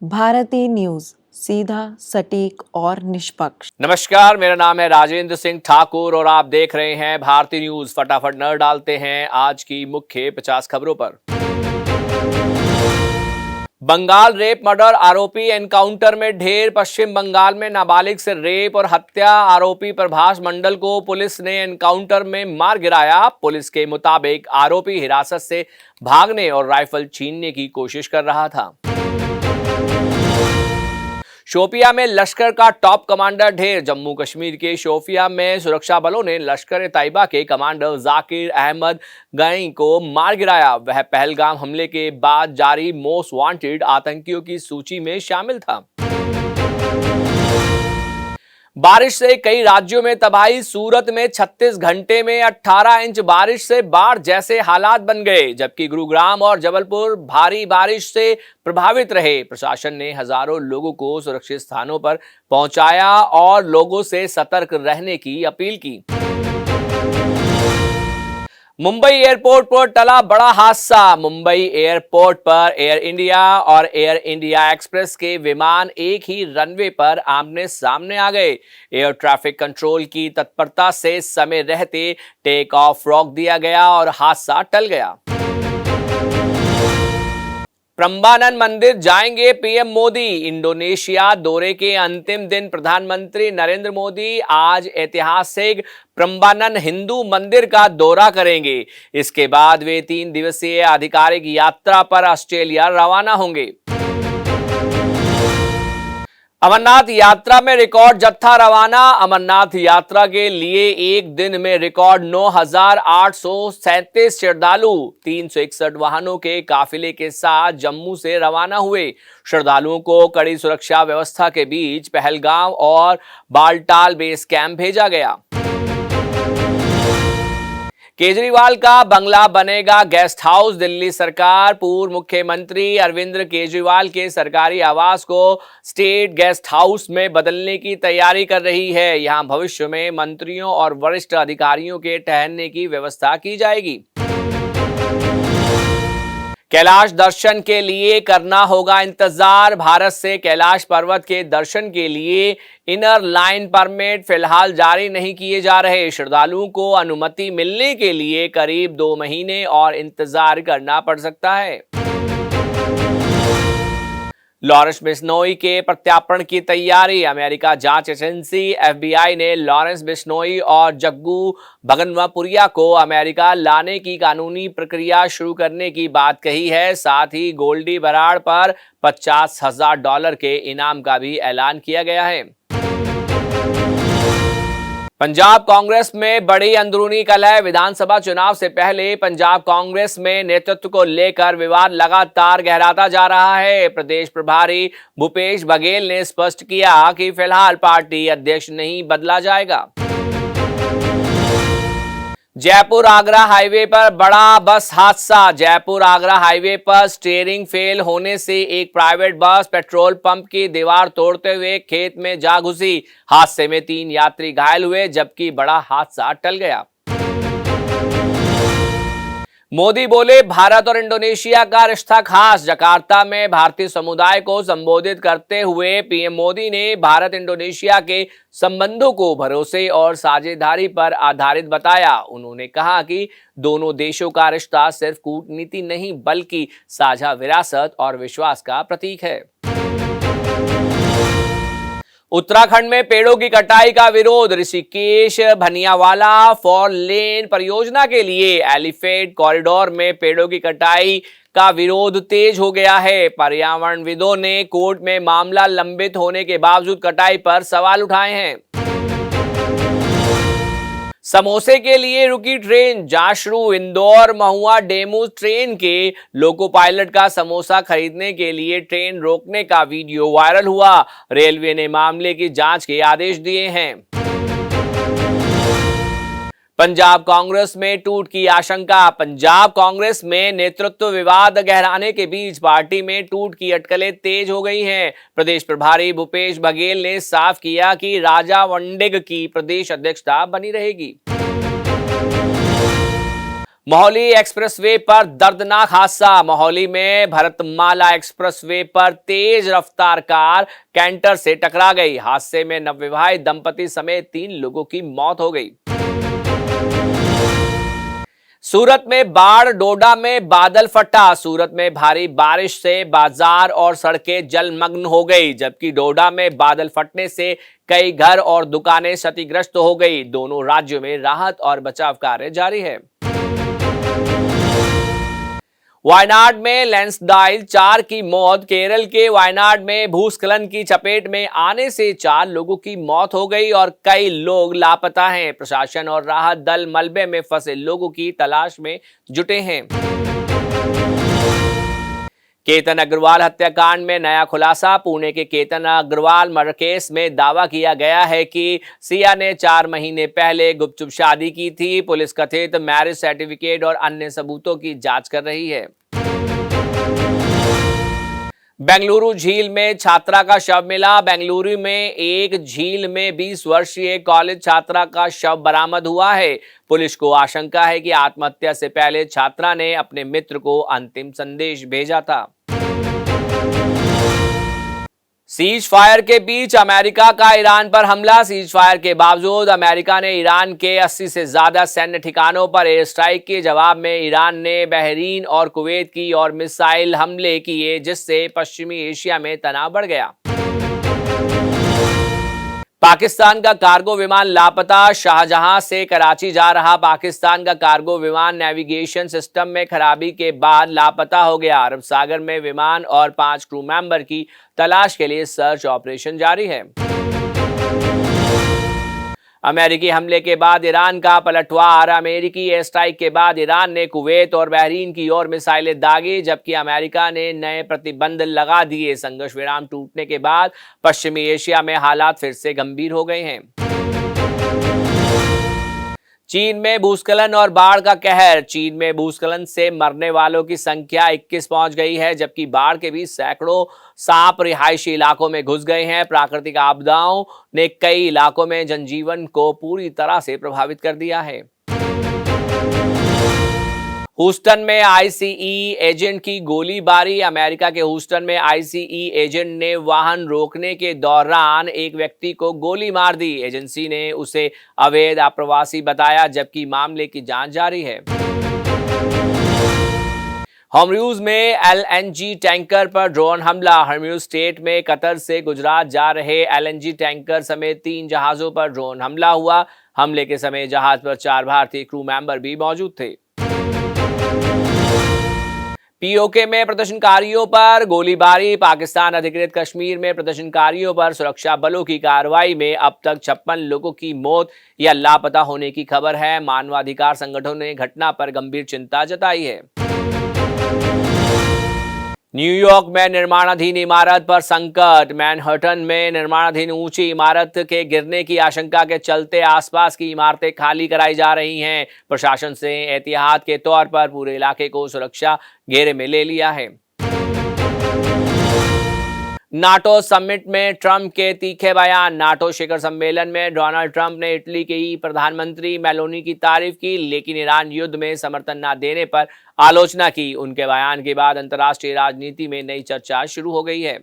Bharti news, सीधा, सटीक और निष्पक्ष। नमस्कार, मेरा नाम है राजेंद्र सिंह ठाकुर और आप देख रहे हैं भारती न्यूज। फटाफट नजर डालते हैं आज की मुख्य 50 खबरों पर। बंगाल रेप मर्डर आरोपी एनकाउंटर में ढेर। पश्चिम बंगाल में नाबालिग से रेप और हत्या आरोपी प्रभास मंडल को पुलिस ने एनकाउंटर में मार गिराया। पुलिस के मुताबिक आरोपी हिरासत से भागने और राइफल छीनने की कोशिश कर रहा था। शोपिया में लश्कर का टॉप कमांडर ढेर। जम्मू कश्मीर के शोपिया में सुरक्षा बलों ने लश्कर-ए-तैयबा के कमांडर जाकिर अहमद गई को मार गिराया। वह पहलगाम हमले के बाद जारी मोस्ट वांटेड आतंकियों की सूची में शामिल था। बारिश से कई राज्यों में तबाही। सूरत में 36 घंटे में 18 इंच बारिश से बाढ़ जैसे हालात बन गए, जबकि गुरुग्राम और जबलपुर भारी बारिश से प्रभावित रहे। प्रशासन ने हजारों लोगों को सुरक्षित स्थानों पर पहुंचाया और लोगों से सतर्क रहने की अपील की। मुंबई एयरपोर्ट पर टला बड़ा हादसा। मुंबई एयरपोर्ट पर एयर इंडिया और एयर इंडिया एक्सप्रेस के विमान एक ही रनवे पर आमने सामने आ गए। एयर ट्रैफिक कंट्रोल की तत्परता से समय रहते टेक ऑफ रोक दिया गया और हादसा टल गया। प्रम्बानन मंदिर जाएंगे पीएम मोदी। इंडोनेशिया दौरे के अंतिम दिन प्रधानमंत्री नरेंद्र मोदी आज ऐतिहासिक प्रम्बानन हिंदू मंदिर का दौरा करेंगे। इसके बाद वे 3 दिवसीय आधिकारिक यात्रा पर ऑस्ट्रेलिया रवाना होंगे। अमरनाथ यात्रा में रिकॉर्ड जत्था रवाना। अमरनाथ यात्रा के लिए एक दिन में रिकॉर्ड 9,837 श्रद्धालु 361 वाहनों के काफिले के साथ जम्मू से रवाना हुए। श्रद्धालुओं को कड़ी सुरक्षा व्यवस्था के बीच पहलगाम और बालटाल बेस कैंप भेजा गया। केजरीवाल का बंगला बनेगा गेस्ट हाउस। दिल्ली सरकार पूर्व मुख्यमंत्री अरविंद केजरीवाल के सरकारी आवास को स्टेट गेस्ट हाउस में बदलने की तैयारी कर रही है। यहां भविष्य में मंत्रियों और वरिष्ठ अधिकारियों के ठहरने की व्यवस्था की जाएगी। कैलाश दर्शन के लिए करना होगा इंतजार। भारत से कैलाश पर्वत के दर्शन के लिए इनर लाइन परमिट फिलहाल जारी नहीं किए जा रहे। श्रद्धालुओं को अनुमति मिलने के लिए करीब 2 महीने और इंतजार करना पड़ सकता है। लॉरेंस बिश्नोई के प्रत्यार्पण की तैयारी। अमेरिका जांच एजेंसी एफबीआई ने लॉरेंस बिश्नोई और जग्गू भगनवापुरिया को अमेरिका लाने की कानूनी प्रक्रिया शुरू करने की बात कही है। साथ ही गोल्डी बराड़ पर $50,000 के इनाम का भी ऐलान किया गया है। पंजाब कांग्रेस में बड़ी अंदरूनी कलह। विधानसभा चुनाव से पहले पंजाब कांग्रेस में नेतृत्व को लेकर विवाद लगातार गहराता जा रहा है। प्रदेश प्रभारी भूपेश बघेल ने स्पष्ट किया कि फिलहाल पार्टी अध्यक्ष नहीं बदला जाएगा। जयपुर आगरा हाईवे पर बड़ा बस हादसा। जयपुर आगरा हाईवे पर स्टीयरिंग फेल होने से एक प्राइवेट बस पेट्रोल पंप की दीवार तोड़ते हुए खेत में जा घुसी। हादसे में 3 यात्री घायल हुए, जबकि बड़ा हादसा टल गया। मोदी बोले भारत और इंडोनेशिया का रिश्ता खास। जकार्ता में भारतीय समुदाय को संबोधित करते हुए पीएम मोदी ने भारत इंडोनेशिया के संबंधों को भरोसे और साझेदारी पर आधारित बताया। उन्होंने कहा कि दोनों देशों का रिश्ता सिर्फ कूटनीति नहीं बल्कि साझा विरासत और विश्वास का प्रतीक है। उत्तराखंड में पेड़ों की कटाई का विरोध। ऋषिकेश भनियावाला 4 लेन परियोजना के लिए एलिफेंट कॉरिडोर में पेड़ों की कटाई का विरोध तेज हो गया है। पर्यावरणविदों ने कोर्ट में मामला लंबित होने के बावजूद कटाई पर सवाल उठाए हैं। समोसे के लिए रुकी ट्रेन। जाशरू इंदौर महुआ डेमू ट्रेन के लोको पायलट का समोसा खरीदने के लिए ट्रेन रोकने का वीडियो वायरल हुआ। रेलवे ने मामले की जांच के आदेश दिए हैं। पंजाब कांग्रेस में टूट की आशंका। पंजाब कांग्रेस में नेतृत्व विवाद गहराने के बीच पार्टी में टूट की अटकलें तेज हो गई हैं। प्रदेश प्रभारी भूपेश बघेल ने साफ किया कि राजा वंडेग की प्रदेश अध्यक्षता बनी रहेगी। मोहाली एक्सप्रेसवे पर दर्दनाक हादसा। मोहाली में भरतमाला एक्सप्रेसवे पर तेज रफ्तार कार कैंटर से टकरा गई। हादसे में नवविवाहित दंपति समेत 3 लोगों की मौत हो गई। सूरत में बाढ़, डोडा में बादल फटा। सूरत में भारी बारिश से बाजार और सड़कें जलमग्न हो गई, जबकि डोडा में बादल फटने से कई घर और दुकानें क्षतिग्रस्त हो गई। दोनों राज्यों में राहत और बचाव कार्य जारी है। वायनाड में लैंडस्लाइड, 4 की मौत। केरल के वायनाड में भूस्खलन की चपेट में आने से 4 लोगों की मौत हो गई और कई लोग लापता हैं। प्रशासन और राहत दल मलबे में फंसे लोगों की तलाश में जुटे हैं। केतन अग्रवाल हत्याकांड में नया खुलासा। पुणे के केतन अग्रवाल मर्डर केस में दावा किया गया है कि सिया ने 4 महीने पहले गुपचुप शादी की थी। पुलिस कथित मैरिज सर्टिफिकेट और अन्य सबूतों की जांच कर रही है। बेंगलुरु झील में छात्रा का शव मिला। बेंगलुरु में एक झील में 20 वर्षीय कॉलेज छात्रा का शव बरामद हुआ है। पुलिस को आशंका है कि आत्महत्या से पहले छात्रा ने अपने मित्र को अंतिम संदेश भेजा था। सीज फायर के बीच अमेरिका का ईरान पर हमला। सीज फायर के बावजूद अमेरिका ने ईरान के 80 से ज्यादा सैन्य ठिकानों पर एयर स्ट्राइक के जवाब में ईरान ने बहरीन और कुवैत की और मिसाइल हमले किए, जिससे पश्चिमी एशिया में तनाव बढ़ गया। पाकिस्तान का कार्गो विमान लापता। शाहजहां से कराची जा रहा पाकिस्तान का कार्गो विमान नेविगेशन सिस्टम में खराबी के बाद लापता हो गया। अरब सागर में विमान और 5 क्रू मेंबर की तलाश के लिए सर्च ऑपरेशन जारी है। अमेरिकी हमले के बाद ईरान का पलटवार। अमेरिकी एयर स्ट्राइक के बाद ईरान ने कुवैत और बहरीन की ओर मिसाइलें दागी, जबकि अमेरिका ने नए प्रतिबंध लगा दिए। संघर्ष विराम टूटने के बाद पश्चिमी एशिया में हालात फिर से गंभीर हो गए हैं। चीन में भूस्खलन और बाढ़ का कहर। चीन में भूस्खलन से मरने वालों की संख्या 21 पहुंच गई है, जबकि बाढ़ के बीच सैकड़ों सांप रिहायशी इलाकों में घुस गए हैं। प्राकृतिक आपदाओं ने कई इलाकों में जनजीवन को पूरी तरह से प्रभावित कर दिया है। ह्यूस्टन में आईसीई एजेंट की गोलीबारी। अमेरिका के ह्यूस्टन में आईसीई एजेंट ने वाहन रोकने के दौरान एक व्यक्ति को गोली मार दी। एजेंसी ने उसे अवैध आप्रवासी बताया, जबकि मामले की जांच जारी है। हॉर्मुज़ में एलएनजी टैंकर पर ड्रोन हमला। हॉर्मुज़ स्टेट में कतर से गुजरात जा रहे एलएनजी टैंकर समेत 3 जहाजों पर ड्रोन हमला हुआ। हमले के समय जहाज पर 4 भारतीय क्रू मेंबर भी मौजूद थे। पीओके में प्रदर्शनकारियों पर गोलीबारी। पाकिस्तान अधिकृत कश्मीर में प्रदर्शनकारियों पर सुरक्षा बलों की कार्रवाई में अब तक 56 लोगों की मौत या लापता होने की खबर है। मानवाधिकार संगठनों ने घटना पर गंभीर चिंता जताई है। न्यूयॉर्क में निर्माणाधीन इमारत पर संकट। मैनहट्टन में निर्माणाधीन ऊंची इमारत के गिरने की आशंका के चलते आसपास की इमारतें खाली कराई जा रही हैं। प्रशासन से एहतियात के तौर पर पूरे इलाके को सुरक्षा घेरे में ले लिया है। नाटो समिट में ट्रंप के तीखे बयान। नाटो शिखर सम्मेलन में डोनाल्ड ट्रंप ने इटली की प्रधानमंत्री मेलोनी की तारीफ की, लेकिन ईरान युद्ध में समर्थन न देने पर आलोचना की। उनके बयान के बाद अंतर्राष्ट्रीय राजनीति में नई चर्चा शुरू हो गई है।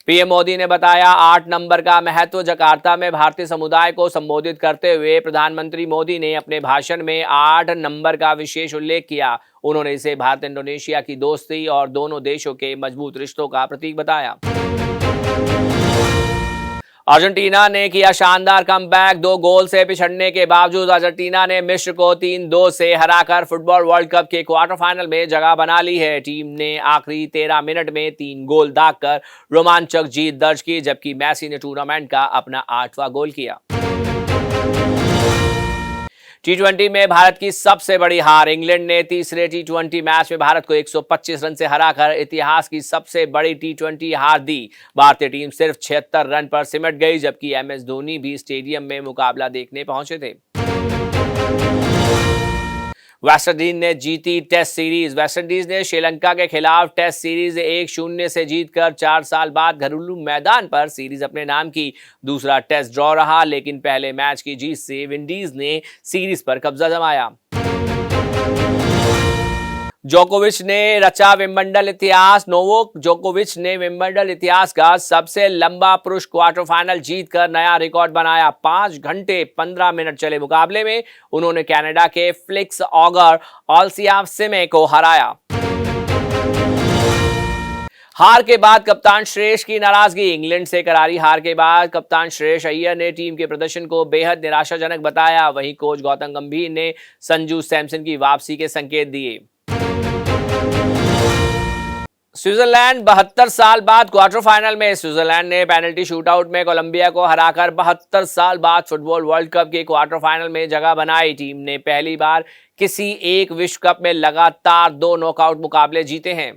पीएम मोदी ने बताया 8 नंबर का महत्व। जकार्ता में भारतीय समुदाय को संबोधित करते हुए प्रधानमंत्री मोदी ने अपने भाषण में 8 नंबर का विशेष उल्लेख किया। उन्होंने इसे भारत इंडोनेशिया की दोस्ती और दोनों देशों के मजबूत रिश्तों का प्रतीक बताया। अर्जेंटीना ने किया शानदार कमबैक। 2 गोल से पिछड़ने के बावजूद अर्जेंटीना ने मिस्र को 3-2 से हराकर फुटबॉल वर्ल्ड कप के क्वार्टर फाइनल में जगह बना ली है। टीम ने आखिरी 13 मिनट में 3 गोल दागकर रोमांचक जीत दर्ज की, जबकि मेसी ने टूर्नामेंट का अपना 8वां गोल किया। टी20 में भारत की सबसे बड़ी हार। इंग्लैंड ने तीसरे टी20 मैच में भारत को 125 रन से हराकर इतिहास की सबसे बड़ी टी20 हार दी। भारतीय टीम सिर्फ 76 रन पर सिमट गई, जबकि एमएस धोनी भी स्टेडियम में मुकाबला देखने पहुंचे थे। वेस्टइंडीज ने जीती टेस्ट सीरीज। वेस्टइंडीज ने श्रीलंका के खिलाफ टेस्ट सीरीज 1-0 से जीतकर 4 साल बाद घरेलू मैदान पर सीरीज अपने नाम की। दूसरा टेस्ट ड्रॉ रहा, लेकिन पहले मैच की जीत से विंडीज ने सीरीज पर कब्जा जमाया। जोकोविच ने रचा विंबलडन इतिहास। नोवाक जोकोविच ने विंबलडन इतिहास का सबसे लंबा पुरुष क्वार्टर फाइनल जीतकर नया रिकॉर्ड बनाया। 5 घंटे 15 मिनट चले मुकाबले में उन्होंने कनाडा के फेलिक्स ऑगर ऑलियसिमे को हराया। हार के बाद कप्तान श्रेयस की नाराजगी। इंग्लैंड से करारी हार के बाद कप्तान श्रेयस अय्यर ने टीम के प्रदर्शन को बेहद निराशाजनक बताया। वहीं कोच गौतम गंभीर ने संजू सैमसन की वापसी के संकेत दिए। स्विट्जरलैंड 72 साल बाद क्वार्टर फाइनल में। स्विट्जरलैंड ने पेनल्टी शूटआउट में कोलंबिया को हराकर 72 साल बाद फुटबॉल वर्ल्ड कप के क्वार्टर फाइनल में जगह बनाई। टीम ने पहली बार किसी एक विश्व कप में लगातार 2 नॉकआउट मुकाबले जीते हैं।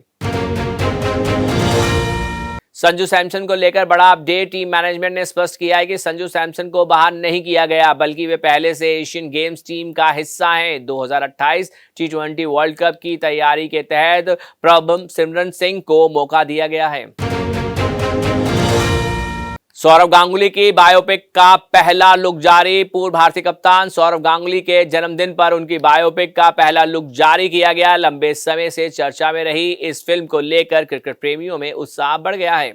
संजू सैमसन को लेकर बड़ा अपडेट। टीम मैनेजमेंट ने स्पष्ट किया है कि संजू सैमसन को बाहर नहीं किया गया, बल्कि वे पहले से एशियन गेम्स टीम का हिस्सा हैं। 2028 T20 वर्ल्ड कप की तैयारी के तहत प्रभम सिमरन सिंह को मौका दिया गया है। सौरव गांगुली की बायोपिक का पहला लुक जारी। पूर्व भारतीय कप्तान सौरव गांगुली के जन्मदिन पर उनकी बायोपिक का पहला लुक जारी किया गया। लंबे समय से चर्चा में रही इस फिल्म को लेकर क्रिकेट प्रेमियों में उत्साह बढ़ गया है।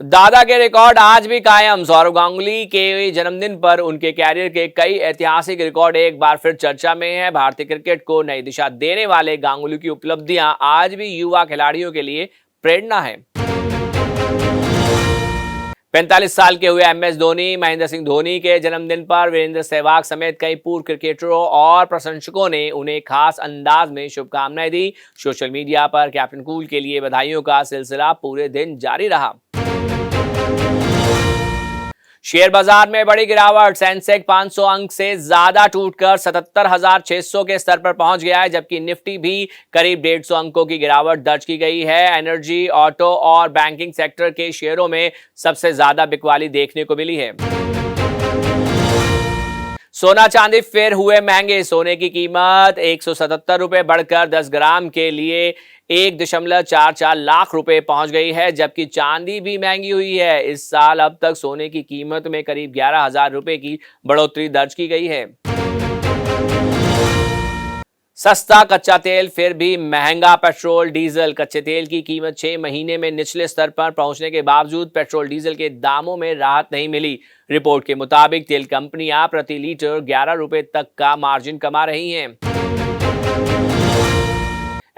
दादा के रिकॉर्ड आज भी कायम। सौरव गांगुली के जन्मदिन पर उनके कैरियर के कई ऐतिहासिक रिकॉर्ड एक बार फिर चर्चा में हैं। भारतीय क्रिकेट को नई दिशा देने वाले गांगुली की उपलब्धियां आज भी युवा खिलाड़ियों के लिए प्रेरणा है। 45 साल के हुए एमएस धोनी। महेंद्र सिंह धोनी के जन्मदिन पर वीरेंद्र सहवाग समेत कई पूर्व क्रिकेटरों और प्रशंसकों ने उन्हें खास अंदाज में शुभकामनाएं दी। सोशल मीडिया पर कैप्टन कूल के लिए बधाइयों का सिलसिला पूरे दिन जारी रहा। शेयर बाजार में बड़ी गिरावट। सेंसेक्स 500 अंक से ज्यादा टूटकर 77,600 के स्तर पर पहुंच गया है, जबकि निफ्टी भी करीब 150 अंकों की गिरावट दर्ज की गई है। एनर्जी, ऑटो और बैंकिंग सेक्टर के शेयरों में सबसे ज्यादा बिकवाली देखने को मिली है। सोना चांदी फिर हुए महंगे। सोने की कीमत 177 रुपए बढ़कर 10 ग्राम के लिए 1.44 लाख रुपए पहुंच गई है, जबकि चांदी भी महंगी हुई है। इस साल अब तक सोने की कीमत में करीब 11,000 रुपए की बढ़ोतरी दर्ज की गई है। सस्ता कच्चा तेल फिर भी महंगा पेट्रोल डीजल। कच्चे तेल की कीमत 6 महीने में निचले स्तर पर पहुंचने के बावजूद पेट्रोल डीजल के दामों में राहत नहीं मिली। रिपोर्ट के मुताबिक तेल कंपनियां प्रति लीटर 11 रुपए तक का मार्जिन कमा रही हैं।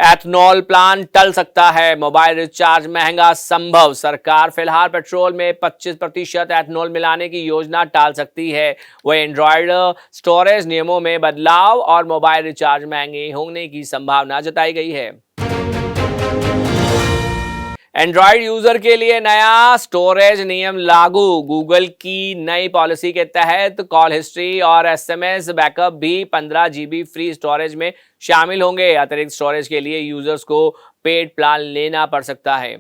एथनॉल प्लांट टल सकता है। मोबाइल रिचार्ज महंगा संभव। सरकार फिलहाल पेट्रोल में 25% एथनॉल मिलाने की योजना टाल सकती है। वह एंड्रॉयड स्टोरेज नियमों में बदलाव और मोबाइल रिचार्ज महंगे होने की संभावना जताई गई है। एंड्रॉयड यूजर के लिए नया स्टोरेज नियम लागू। गूगल की नई पॉलिसी के तहत कॉल हिस्ट्री और एसएमएस बैकअप भी 15 GB फ्री स्टोरेज में शामिल होंगे। अतिरिक्त स्टोरेज के लिए यूजर्स को पेड प्लान लेना पड़ सकता है।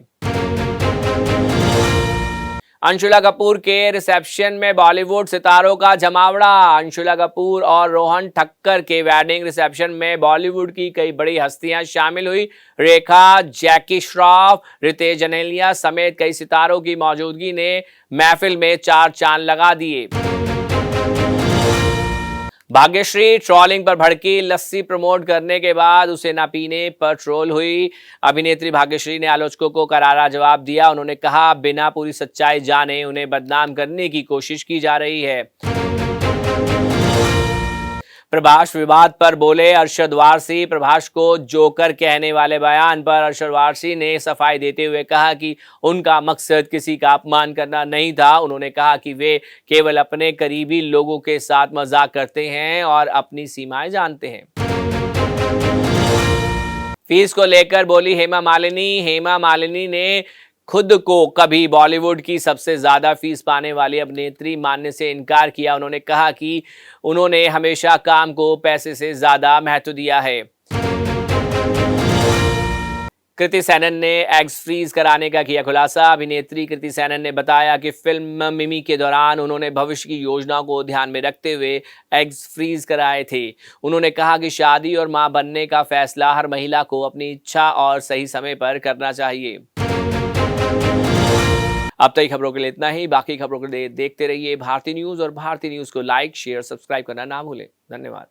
अंशुला कपूर के रिसेप्शन में बॉलीवुड सितारों का जमावड़ा। अंशुला कपूर और रोहन ठक्कर के वेडिंग रिसेप्शन में बॉलीवुड की कई बड़ी हस्तियां शामिल हुई। रेखा, जैकी श्रॉफ, रितेश जनेलिया समेत कई सितारों की मौजूदगी ने महफिल में 4 चांद लगा दिए। भाग्यश्री ट्रोलिंग पर भड़की। लस्सी प्रमोट करने के बाद उसे न पीने पर ट्रोल हुई। अभिनेत्री भाग्यश्री ने आलोचकों को करारा जवाब दिया। उन्होंने कहा, बिना पूरी सच्चाई जाने उन्हें बदनाम करने की कोशिश की जा रही है। प्रभास विवाद पर बोले अरशद वारसी। प्रभास को जोकर कहने वाले बयान पर अरशद वारसी ने सफाई देते हुए कहा कि उनका मकसद किसी का अपमान करना नहीं था। उन्होंने कहा कि वे केवल अपने करीबी लोगों के साथ मजाक करते हैं और अपनी सीमाएं जानते हैं। फीस को लेकर बोली हेमा मालिनी। हेमा मालिनी ने खुद को कभी बॉलीवुड की सबसे ज्यादा फीस पाने वाली अभिनेत्री मानने से इनकार किया। उन्होंने कहा कि उन्होंने हमेशा काम को पैसे से ज्यादा महत्व दिया है। कृति सैनन ने एग्स फ्रीज कराने का किया खुलासा। अभिनेत्री कृति सैनन ने बताया कि फिल्म मिमी के दौरान उन्होंने भविष्य की योजनाओं को ध्यान में रखते हुए एग्स फ्रीज कराए थे। उन्होंने कहा कि शादी और मां बनने का फैसला हर महिला को अपनी इच्छा और सही समय पर करना चाहिए। अब तक खबरों के लिए इतना ही। बाकी खबरों के लिए देखते रहिए भारतीय न्यूज और भारतीय न्यूज को लाइक, शेयर, सब्सक्राइब करना ना भूलें। धन्यवाद।